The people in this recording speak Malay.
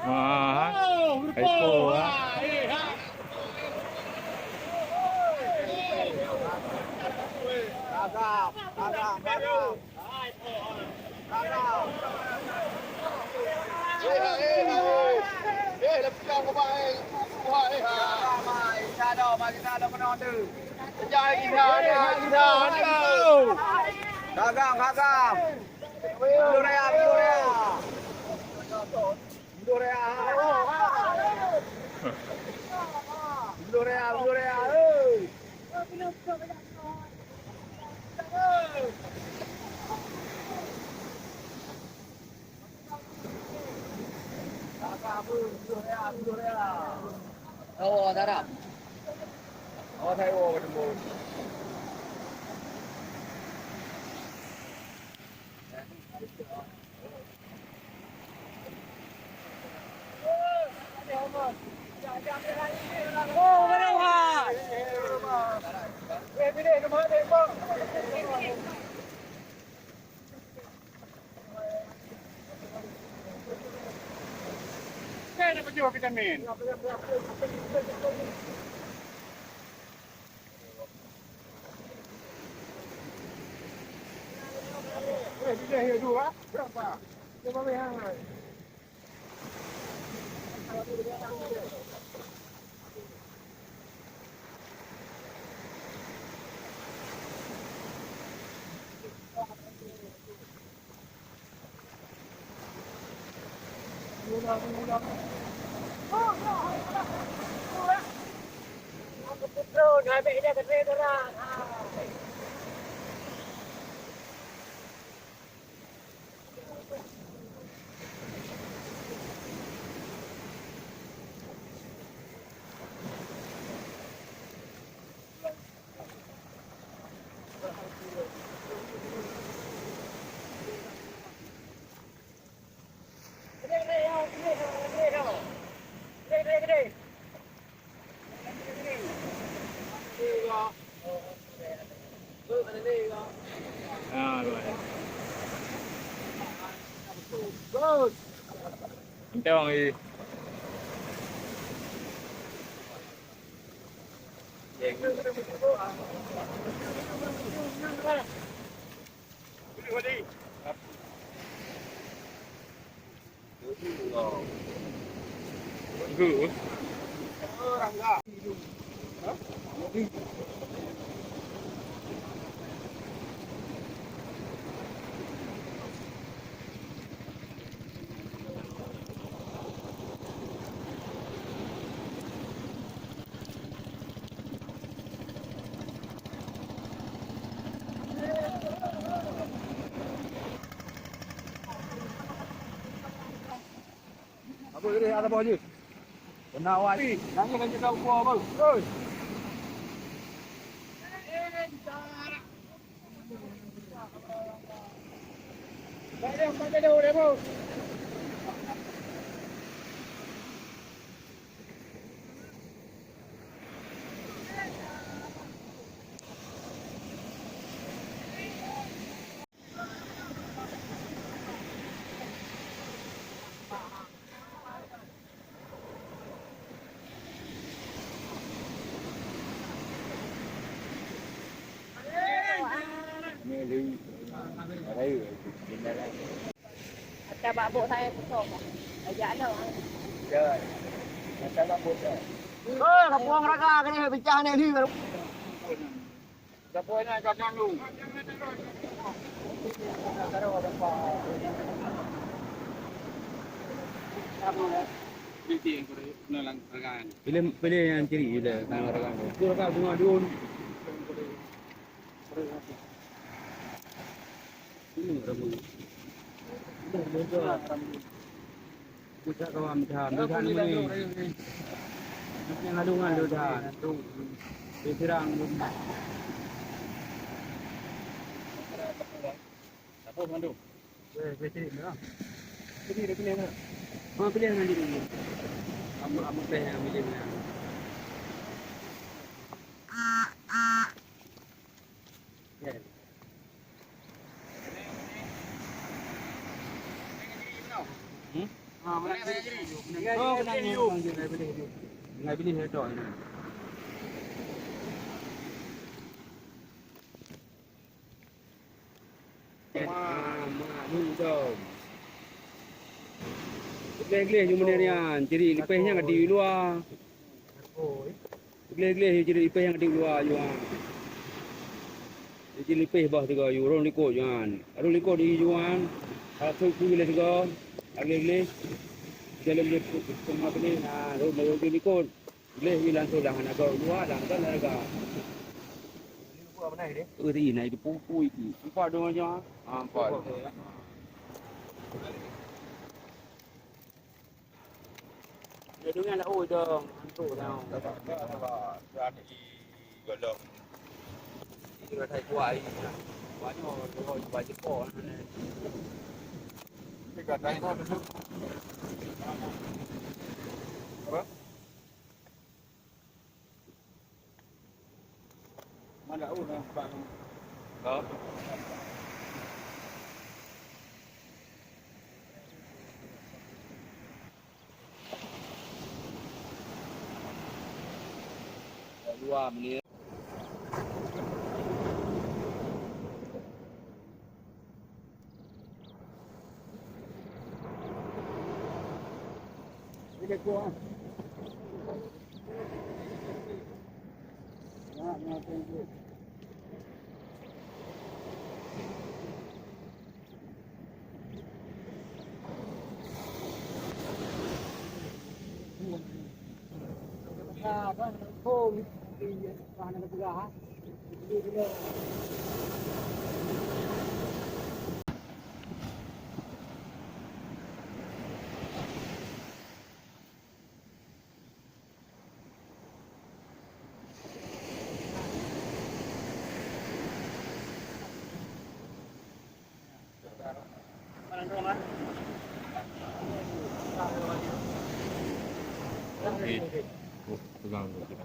Hai po ha. Agam, agam, agam. Agam. Lebih kau kau baik. Kuat mai, kita ada menang tu. Jangan kita ada, kita ada. Agam, agam. Gloria, gloria. Gloria. Gloria, gloria. Oh, darah. Oh, saya ketemu. Oh, mana wah? Ini rumah tembok. Saya dapat jual vitamin. Dia hidup dua berapa? Berapa yang? Drone, habis dia ke orang. Good. Antay bang i. Good. Apa dia ada bawah je? Benar awak. Jangan cakap kuah apa. Oi. Pakai dia. Macam babuk saya kosong. Ajak dah. Trời. Sao nó buồn rồi. Ơi, gặp quang ra cái này bị cha này đi rồi. Gặp quang này gặp nhang luôn. Pilih yang kiri je nama rekan tu. Tu rekan bunga dun. Ini ramu. Kita kawan dah, dah ni. Yang adungan dah tu. Berserang. Apa mandu? Betul dah. Pilih mana? Pilih nanti dulu. Amu pilih yang pilih mana? mana jadi? Oh, kena you. Ngai pilih head on. Ni dong. Gele-gele you mana ni? Jadi lipehnya kat di luar. Gele-gele jadi lipeh yang di luar you. Jadi lipeh bah tu you orang likut you kan. Orang likut di you kan. Kalau tu gele tu gele. Jalan dia semua ni rumah dia likut. Gele hilang tu dah nak luar dah kan harga. Thì này thì pui thì cũng qua đâu nhá. Phải. Để đúng là ôi đường ăn tủ nào. Ra thì gọi là Thì là thầy quậy. Quá nhỏ rồi quậy cái cổ này. cái gần đây thôi. Mana udah Pak. Đó. Luar ni. Ini kuah. Nah, tunggu. Kan khô thì toàn là cái gà. Đi cái Mana dong ah? Pegang dulu kita.